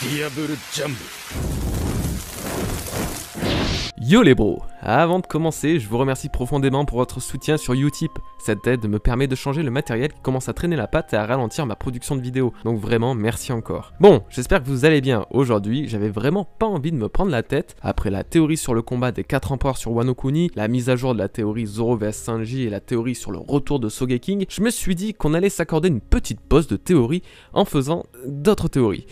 Diable Jump. Yo les bros! Avant de commencer, je vous remercie profondément pour votre soutien sur Utip. Cette aide me permet de changer le matériel qui commence à traîner la patte et à ralentir ma production de vidéos. Donc vraiment, merci encore. Bon, j'espère que vous allez bien. Aujourd'hui, j'avais vraiment pas envie de me prendre la tête. Après la théorie sur le combat des 4 empereurs sur Wano Kuni, la mise à jour de la théorie Zoro vs Sanji et la théorie sur le retour de Sogeking, je me suis dit qu'on allait s'accorder une petite pause de théorie en faisant d'autres théories.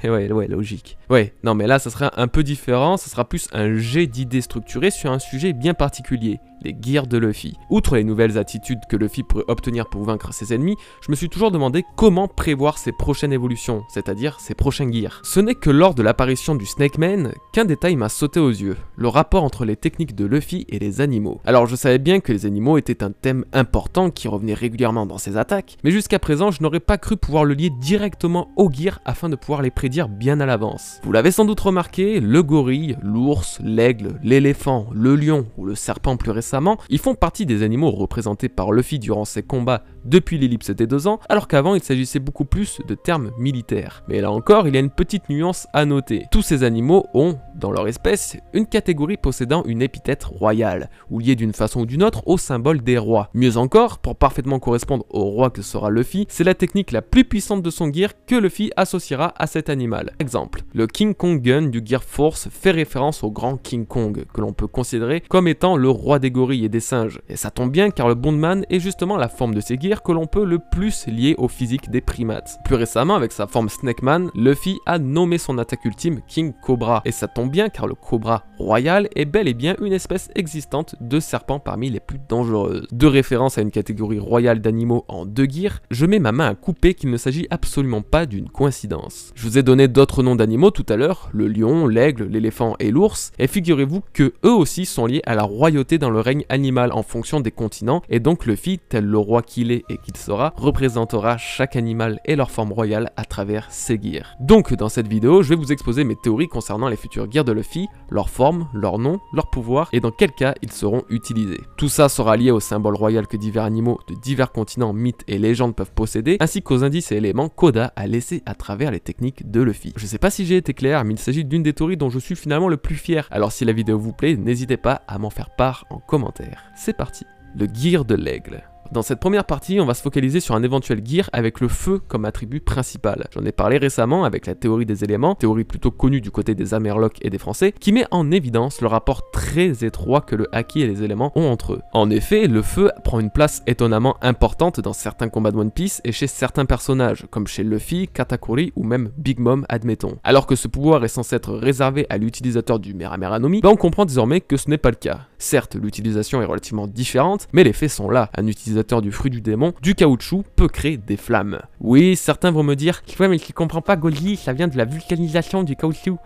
ouais, logique. Ouais, non mais là, ça sera un peu différent, ça sera plus un jet d'idées structurées sur un sujet bien particulier, les gears de Luffy. Outre les nouvelles attitudes que Luffy pourrait obtenir pour vaincre ses ennemis, je me suis toujours demandé comment prévoir ses prochaines évolutions, c'est-à-dire ses prochains gears. Ce n'est que lors de l'apparition du Snake Man qu'un détail m'a sauté aux yeux, le rapport entre les techniques de Luffy et les animaux. Alors je savais bien que les animaux étaient un thème important qui revenait régulièrement dans ses attaques, mais jusqu'à présent je n'aurais pas cru pouvoir le lier directement aux gears afin de pouvoir les prédire bien à l'avance. Vous l'avez sans doute remarqué, le gorille, l'ours, l'aigle, l'éléphant, le lion ou le serpent plus récemment, ils font partie des animaux représentés par Luffy durant ses combats depuis l'ellipse des 2 ans, alors qu'avant il s'agissait beaucoup plus de termes militaires. Mais là encore, il y a une petite nuance à noter. Tous ces animaux ont, dans leur espèce, une catégorie possédant une épithète royale, ou liée d'une façon ou d'une autre au symbole des rois. Mieux encore, pour parfaitement correspondre au roi que sera Luffy, c'est la technique la plus puissante de son gear que Luffy associera à cet animal. Exemple, le King Kong Gun du Gear Force fait référence au grand King Kong, que l'on peut considérer comme étant le roi des gorilles et des singes. Et ça tombe bien car le Bondman est justement la forme de ces gears que l'on peut le plus lier au physique des primates. Plus récemment, avec sa forme Snake Man, Luffy a nommé son attaque ultime King Cobra. Et ça tombe bien car le Cobra royal est bel et bien une espèce existante de serpent parmi les plus dangereuses. De référence à une catégorie royale d'animaux en 2 gears, je mets ma main à couper qu'il ne s'agit absolument pas d'une coïncidence. Je vous ai donné d'autres noms d'animaux tout à l'heure, le lion, l'aigle, l'éléphant et l'ours, et figurez-vous que eux aussi sont liés à la royauté dans le règne animal en fonction des continents, et donc Luffy, tel le roi qu'il est et qu'il sera, représentera chaque animal et leur forme royale à travers ses gears. Donc dans cette vidéo, je vais vous exposer mes théories concernant les futurs gears de Luffy, leur forme, leur nom, leur pouvoir et dans quel cas ils seront utilisés. Tout ça sera lié au symbole royal que divers animaux de divers continents, mythes et légendes peuvent posséder, ainsi qu'aux indices et éléments qu'Oda a laissés à travers les techniques de Luffy. Je sais pas si j'ai été clair, mais il s'agit d'une des théories dont je suis finalement le plus fier, alors si la vidéo vous plaît, n'hésitez pas à m'en faire part en commentaire. C'est parti. Le gear de l'aigle. Dans cette première partie, on va se focaliser sur un éventuel gear avec le feu comme attribut principal. J'en ai parlé récemment avec la théorie des éléments, théorie plutôt connue du côté des Amerlocs et des Français, qui met en évidence le rapport très étroit que le haki et les éléments ont entre eux. En effet, le feu prend une place étonnamment importante dans certains combats de One Piece et chez certains personnages, comme chez Luffy, Katakuri ou même Big Mom, admettons. Alors que ce pouvoir est censé être réservé à l'utilisateur du Mera Mera no Mi, on comprend désormais que ce n'est pas le cas. Certes, l'utilisation est relativement différente, mais les faits sont là. Un utilisateur du fruit du démon, du caoutchouc peut créer des flammes. Oui, certains vont me dire « Ouais, mais tu comprends pas, Goldie, ça vient de la vulcanisation du caoutchouc. »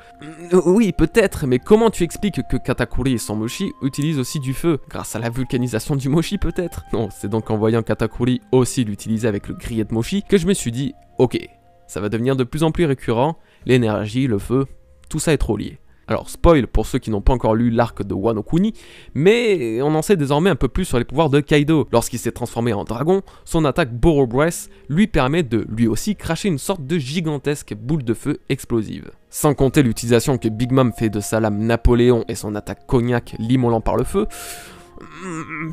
Oui, peut-être, mais comment tu expliques que Katakuri et son mochi utilisent aussi du feu? Grâce à la vulcanisation du mochi, peut-être? Non, c'est donc en voyant Katakuri aussi l'utiliser avec le grillet de mochi que je me suis dit « Ok, ça va devenir de plus en plus récurrent, l'énergie, le feu, tout ça est trop lié. » Alors spoil pour ceux qui n'ont pas encore lu l'arc de Wano Kuni, mais on en sait désormais un peu plus sur les pouvoirs de Kaido. Lorsqu'il s'est transformé en dragon, son attaque Boro Breath lui permet de lui aussi cracher une sorte de gigantesque boule de feu explosive. Sans compter l'utilisation que Big Mom fait de sa lame Napoléon et son attaque Cognac l'immolant par le feu,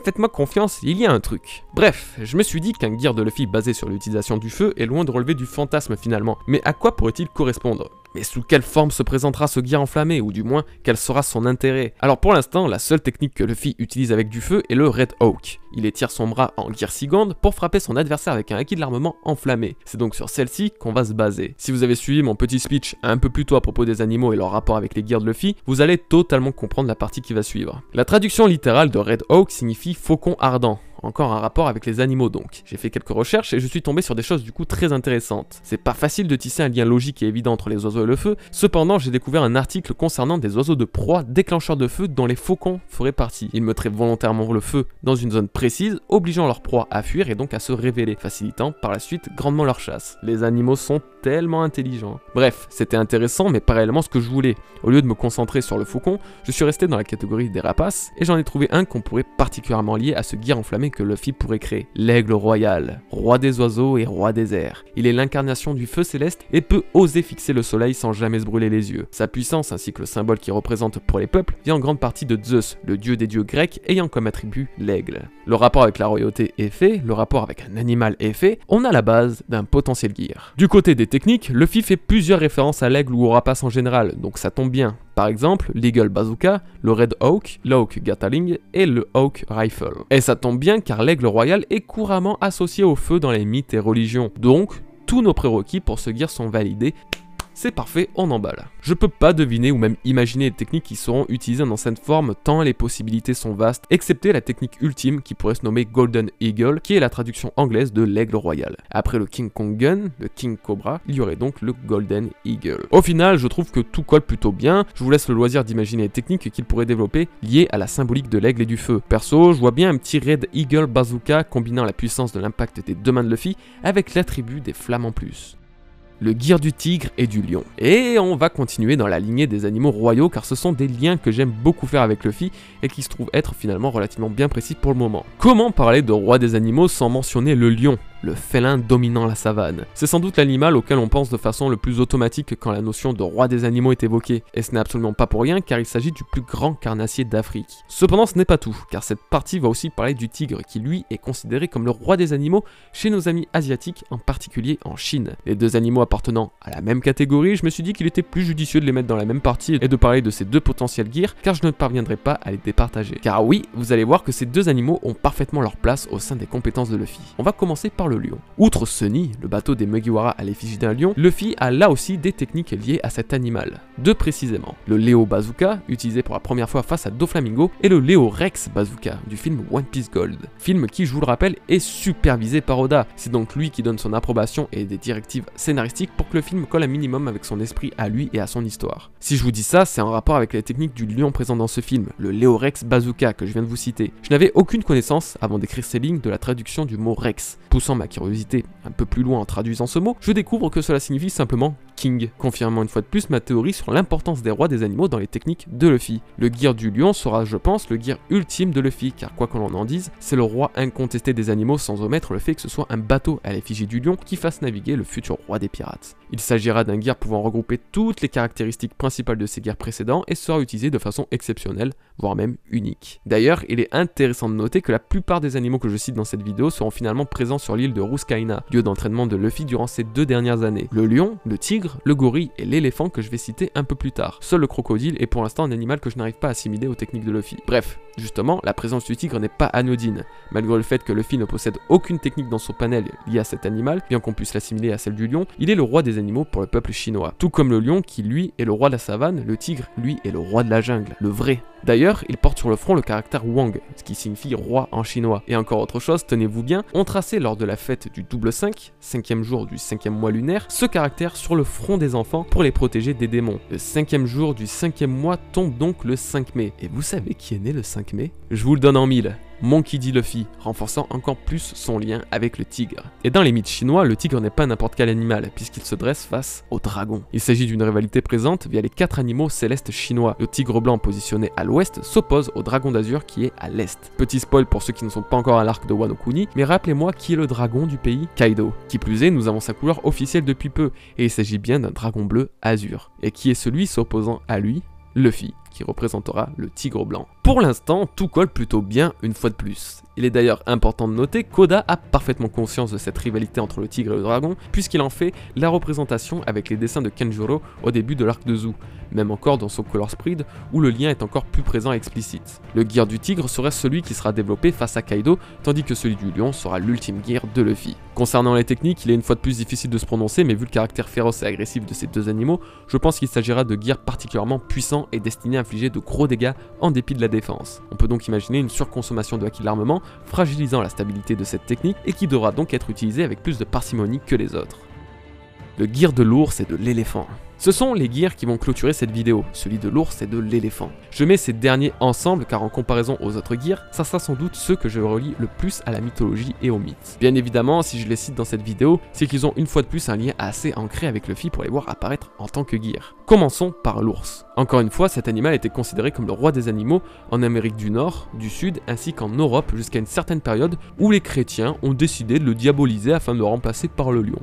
faites-moi confiance, il y a un truc. Bref, je me suis dit qu'un gear de Luffy basé sur l'utilisation du feu est loin de relever du fantasme finalement, mais à quoi pourrait-il correspondre ? Mais sous quelle forme se présentera ce gear enflammé, ou du moins, quel sera son intérêt? Alors pour l'instant, la seule technique que Luffy utilise avec du feu est le Red Hawk. Il étire son bras en gear Seagull pour frapper son adversaire avec un haki de l'armement enflammé. C'est donc sur celle-ci qu'on va se baser. Si vous avez suivi mon petit speech un peu plus tôt à propos des animaux et leur rapport avec les gears de Luffy, vous allez totalement comprendre la partie qui va suivre. La traduction littérale de Red Hawk signifie faucon ardent. Encore un rapport avec les animaux donc. J'ai fait quelques recherches et je suis tombé sur des choses du coup très intéressantes. C'est pas facile de tisser un lien logique et évident entre les oiseaux et le feu, cependant j'ai découvert un article concernant des oiseaux de proie déclencheurs de feu dont les faucons feraient partie. Ils mettraient volontairement le feu dans une zone précise, obligeant leur proie à fuir et donc à se révéler, facilitant par la suite grandement leur chasse. Les animaux sont tellement intelligent. Bref, c'était intéressant mais pas réellement ce que je voulais. Au lieu de me concentrer sur le faucon, je suis resté dans la catégorie des rapaces et j'en ai trouvé un qu'on pourrait particulièrement lier à ce gear enflammé que Luffy pourrait créer. L'aigle royal, roi des oiseaux et roi des airs. Il est l'incarnation du feu céleste et peut oser fixer le soleil sans jamais se brûler les yeux. Sa puissance ainsi que le symbole qu'il représente pour les peuples vient en grande partie de Zeus, le dieu des dieux grecs ayant comme attribut l'aigle. Le rapport avec la royauté est fait, le rapport avec un animal est fait, on a la base d'un potentiel gear. Du côté des techniques, Luffy fait plusieurs références à l'aigle ou au rapace en général, donc ça tombe bien. Par exemple, l'Eagle Bazooka, le Red Hawk, l'Hawk Gatling et le Hawk Rifle. Et ça tombe bien car l'aigle royal est couramment associé au feu dans les mythes et religions. Donc, tous nos prérequis pour ce gear sont validés. C'est parfait, on emballe. Je peux pas deviner ou même imaginer les techniques qui seront utilisées dans cette forme tant les possibilités sont vastes, excepté la technique ultime qui pourrait se nommer Golden Eagle, qui est la traduction anglaise de l'aigle royal. Après le King Kong Gun, le King Cobra, il y aurait donc le Golden Eagle. Au final, je trouve que tout colle plutôt bien, je vous laisse le loisir d'imaginer les techniques qu'il pourrait développer liées à la symbolique de l'aigle et du feu. Perso, je vois bien un petit Red Eagle Bazooka combinant la puissance de l'impact des deux mains de Luffy avec l'attribut des flammes en plus. Le gear du tigre et du lion. Et on va continuer dans la lignée des animaux royaux car ce sont des liens que j'aime beaucoup faire avec Luffy et qui se trouvent être finalement relativement bien précis pour le moment. Comment parler de roi des animaux sans mentionner le lion ? Le félin dominant la savane. C'est sans doute l'animal auquel on pense de façon le plus automatique quand la notion de roi des animaux est évoquée, et ce n'est absolument pas pour rien car il s'agit du plus grand carnassier d'Afrique. Cependant ce n'est pas tout, car cette partie va aussi parler du tigre qui lui est considéré comme le roi des animaux chez nos amis asiatiques, en particulier en Chine. Les deux animaux appartenant à la même catégorie, je me suis dit qu'il était plus judicieux de les mettre dans la même partie et de parler de ces deux potentiels gears car je ne parviendrai pas à les départager. Car oui, vous allez voir que ces deux animaux ont parfaitement leur place au sein des compétences de Luffy. On va commencer par le lion. Outre Sunny, le bateau des Mugiwara à l'effigie d'un lion, Luffy a là aussi des techniques liées à cet animal. Deux précisément, le Leo Bazooka, utilisé pour la première fois face à Doflamingo, et le Leo Rex Bazooka, du film One Piece Gold. Film qui, je vous le rappelle, est supervisé par Oda. C'est donc lui qui donne son approbation et des directives scénaristiques pour que le film colle un minimum avec son esprit à lui et à son histoire. Si je vous dis ça, c'est en rapport avec les techniques du lion présent dans ce film, le Leo Rex Bazooka que je viens de vous citer. Je n'avais aucune connaissance, avant d'écrire ces lignes, de la traduction du mot Rex. Poussant ma curiosité un peu plus loin en traduisant ce mot, je découvre que cela signifie simplement King, confirmant une fois de plus ma théorie sur l'importance des rois des animaux dans les techniques de Luffy. Le gear du lion sera, je pense, le gear ultime de Luffy, car quoi qu'on en dise, c'est le roi incontesté des animaux sans omettre le fait que ce soit un bateau à l'effigie du lion qui fasse naviguer le futur roi des pirates. Il s'agira d'un gear pouvant regrouper toutes les caractéristiques principales de ces gears précédents et sera utilisé de façon exceptionnelle, voire même unique. D'ailleurs, il est intéressant de noter que la plupart des animaux que je cite dans cette vidéo seront finalement présents sur l'île de Ruskaina, lieu d'entraînement de Luffy durant ces 2 dernières années. Le lion, le tigre, le gorille et l'éléphant que je vais citer un peu plus tard. Seul le crocodile est pour l'instant un animal que je n'arrive pas à assimiler aux techniques de Luffy. Bref, justement, la présence du tigre n'est pas anodine. Malgré le fait que Luffy ne possède aucune technique dans son panel liée à cet animal, bien qu'on puisse l'assimiler à celle du lion, il est le roi des animaux pour le peuple chinois. Tout comme le lion qui, lui, est le roi de la savane, le tigre, lui, est le roi de la jungle, le vrai. D'ailleurs, il porte sur le front le caractère Wang, ce qui signifie roi en chinois. Et encore autre chose, tenez-vous bien, on traçait lors de la fête du double 5, 5e jour du 5e mois lunaire, ce caractère sur le front des enfants pour les protéger des démons. Le 5e jour du 5e mois tombe donc le 5 mai. Et vous savez qui est né le 5 mai? Je vous le donne en mille. Monkey D. Luffy, renforçant encore plus son lien avec le tigre. Et dans les mythes chinois, le tigre n'est pas n'importe quel animal, puisqu'il se dresse face au dragon. Il s'agit d'une rivalité présente via les 4 animaux célestes chinois. Le tigre blanc positionné à l'ouest s'oppose au dragon d'azur qui est à l'est. Petit spoil pour ceux qui ne sont pas encore à l'arc de Wano Kuni, mais rappelez-moi qui est le dragon du pays? Kaido. Qui plus est, nous avons sa couleur officielle depuis peu, et il s'agit bien d'un dragon bleu azur. Et qui est celui s'opposant à lui? Luffy, qui représentera le tigre blanc. Pour l'instant, tout colle plutôt bien une fois de plus. Il est d'ailleurs important de noter qu'Oda a parfaitement conscience de cette rivalité entre le tigre et le dragon, puisqu'il en fait la représentation avec les dessins de Kenjuro au début de l'arc de Zou, même encore dans son Color Spread, où le lien est encore plus présent et explicite. Le gear du tigre serait celui qui sera développé face à Kaido, tandis que celui du lion sera l'ultime gear de Luffy. Concernant les techniques, il est une fois de plus difficile de se prononcer, mais vu le caractère féroce et agressif de ces deux animaux, je pense qu'il s'agira de gears particulièrement puissants et destinés à infliger de gros dégâts en dépit de la défense. On peut donc imaginer une surconsommation de haki d'armement, fragilisant la stabilité de cette technique et qui devra donc être utilisée avec plus de parcimonie que les autres. Le gear de l'ours et de l'éléphant. Ce sont les gears qui vont clôturer cette vidéo, celui de l'ours et de l'éléphant. Je mets ces derniers ensemble car en comparaison aux autres gears, ça sera sans doute ceux que je relie le plus à la mythologie et aux mythes. Bien évidemment, si je les cite dans cette vidéo, c'est qu'ils ont une fois de plus un lien assez ancré avec Luffy pour les voir apparaître en tant que gear. Commençons par l'ours. Encore une fois, cet animal était considéré comme le roi des animaux en Amérique du Nord, du Sud ainsi qu'en Europe jusqu'à une certaine période où les chrétiens ont décidé de le diaboliser afin de le remplacer par le lion.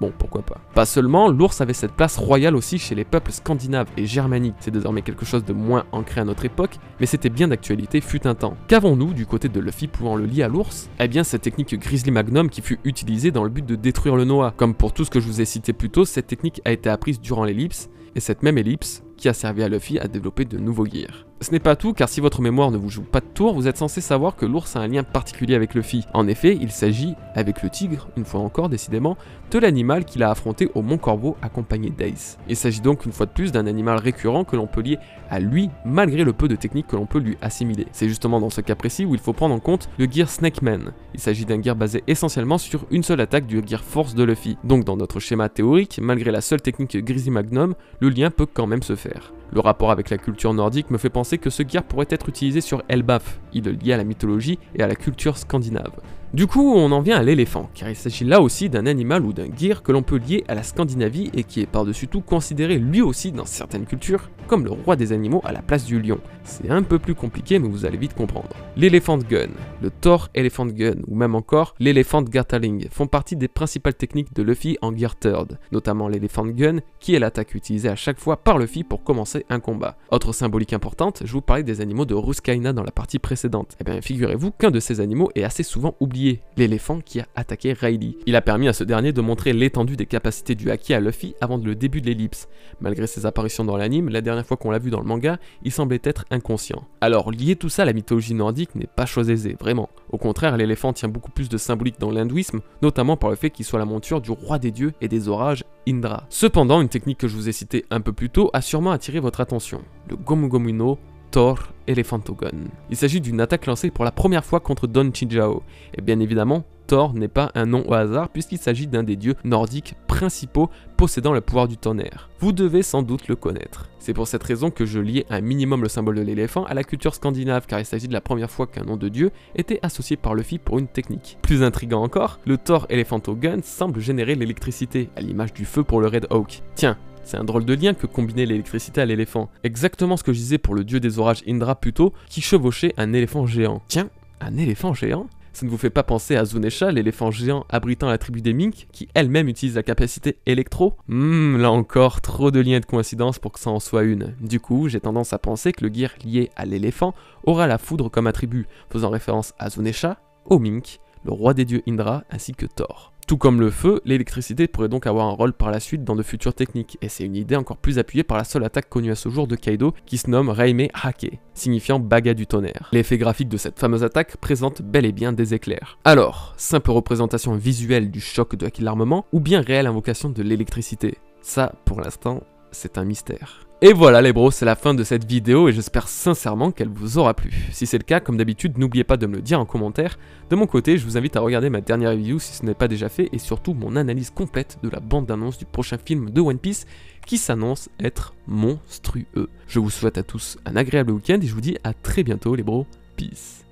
Bon, pourquoi pas. Pas seulement, l'ours avait cette place royale aussi chez les peuples scandinaves et germaniques. C'est désormais quelque chose de moins ancré à notre époque, mais c'était bien d'actualité fut un temps. Qu'avons-nous du côté de Luffy pouvant le lier à l'ours? Eh bien, cette technique Grizzly Magnum qui fut utilisée dans le but de détruire le Noah. Comme pour tout ce que je vous ai cité plus tôt, cette technique a été apprise durant l'ellipse, et cette même ellipse qui a servi à Luffy à développer de nouveaux gears. Ce n'est pas tout, car si votre mémoire ne vous joue pas de tour, vous êtes censé savoir que l'ours a un lien particulier avec Luffy. En effet, il s'agit, avec le tigre, une fois encore décidément, de l'animal qu'il a affronté au Mont Corbeau accompagné d'Ace. Il s'agit donc une fois de plus d'un animal récurrent que l'on peut lier à lui, malgré le peu de techniques que l'on peut lui assimiler. C'est justement dans ce cas précis où il faut prendre en compte le gear Snake Man. Il s'agit d'un gear basé essentiellement sur une seule attaque du gear Force de Luffy. Donc dans notre schéma théorique, malgré la seule technique Grizzly Magnum, le lien peut quand même se faire. Le rapport avec la culture nordique me fait penser que ce gear pourrait être utilisé sur Elbaf, île liée à la mythologie et à la culture scandinave. Du coup, on en vient à l'éléphant, car il s'agit là aussi d'un animal ou d'un gear que l'on peut lier à la Scandinavie et qui est par-dessus tout considéré lui aussi dans certaines cultures comme le roi des animaux à la place du lion. C'est un peu plus compliqué mais vous allez vite comprendre. L'Elephant Gun, le Thor Elephant Gun ou même encore l'Elephant Gartaling font partie des principales techniques de Luffy en Gear Third, notamment l'Elephant Gun qui est l'attaque utilisée à chaque fois par Luffy pour commencer un combat. Autre symbolique importante, je vous parlais des animaux de Ruskaina dans la partie précédente. Eh bien figurez-vous qu'un de ces animaux est assez souvent oublié, l'éléphant qui a attaqué Rayleigh. Il a permis à ce dernier de montrer l'étendue des capacités du haki à Luffy avant le début de l'ellipse. Malgré ses apparitions dans l'anime, la dernière fois qu'on l'a vu dans le manga, il semblait être inconscient. Alors lier tout ça à la mythologie nordique n'est pas chose aisée, vraiment. Au contraire, l'éléphant tient beaucoup plus de symbolique dans l'hindouisme, notamment par le fait qu'il soit la monture du roi des dieux et des orages, Indra. Cependant, une technique que je vous ai citée un peu plus tôt a sûrement attiré votre attention, le Gomu Gomu no Thor Elephantogun. Il s'agit d'une attaque lancée pour la première fois contre Don Chinjao, et bien évidemment, Thor n'est pas un nom au hasard puisqu'il s'agit d'un des dieux nordiques principaux possédant le pouvoir du tonnerre. Vous devez sans doute le connaître. C'est pour cette raison que je liais un minimum le symbole de l'éléphant à la culture scandinave car il s'agit de la première fois qu'un nom de dieu était associé par Luffy pour une technique. Plus intriguant encore, le Thor Elephantogun semble générer l'électricité, à l'image du feu pour le Red Hawk. Tiens, c'est un drôle de lien que combiner l'électricité à l'éléphant. Exactement ce que je disais pour le dieu des orages Indra plus tôt, qui chevauchait un éléphant géant. Tiens, un éléphant géant ? Ça ne vous fait pas penser à Zunesha, l'éléphant géant abritant la tribu des Mink, qui elle-même utilise la capacité électro? Là encore, trop de liens et de coïncidences pour que ça en soit une. Du coup, j'ai tendance à penser que le gear lié à l'éléphant aura la foudre comme attribut, faisant référence à Zunesha, au Mink, le roi des dieux Indra, ainsi que Thor. Tout comme le feu, l'électricité pourrait donc avoir un rôle par la suite dans de futures techniques, et c'est une idée encore plus appuyée par la seule attaque connue à ce jour de Kaido, qui se nomme Reime Hake, signifiant baga du tonnerre. L'effet graphique de cette fameuse attaque présente bel et bien des éclairs. Alors, simple représentation visuelle du choc de l'armement, ou bien réelle invocation de l'électricité? Ça, pour l'instant, c'est un mystère. Et voilà les bros, c'est la fin de cette vidéo et j'espère sincèrement qu'elle vous aura plu. Si c'est le cas, comme d'habitude, n'oubliez pas de me le dire en commentaire. De mon côté, je vous invite à regarder ma dernière review si ce n'est pas déjà fait et surtout mon analyse complète de la bande-annonce du prochain film de One Piece qui s'annonce être monstrueux. Je vous souhaite à tous un agréable week-end et je vous dis à très bientôt les bros. Peace.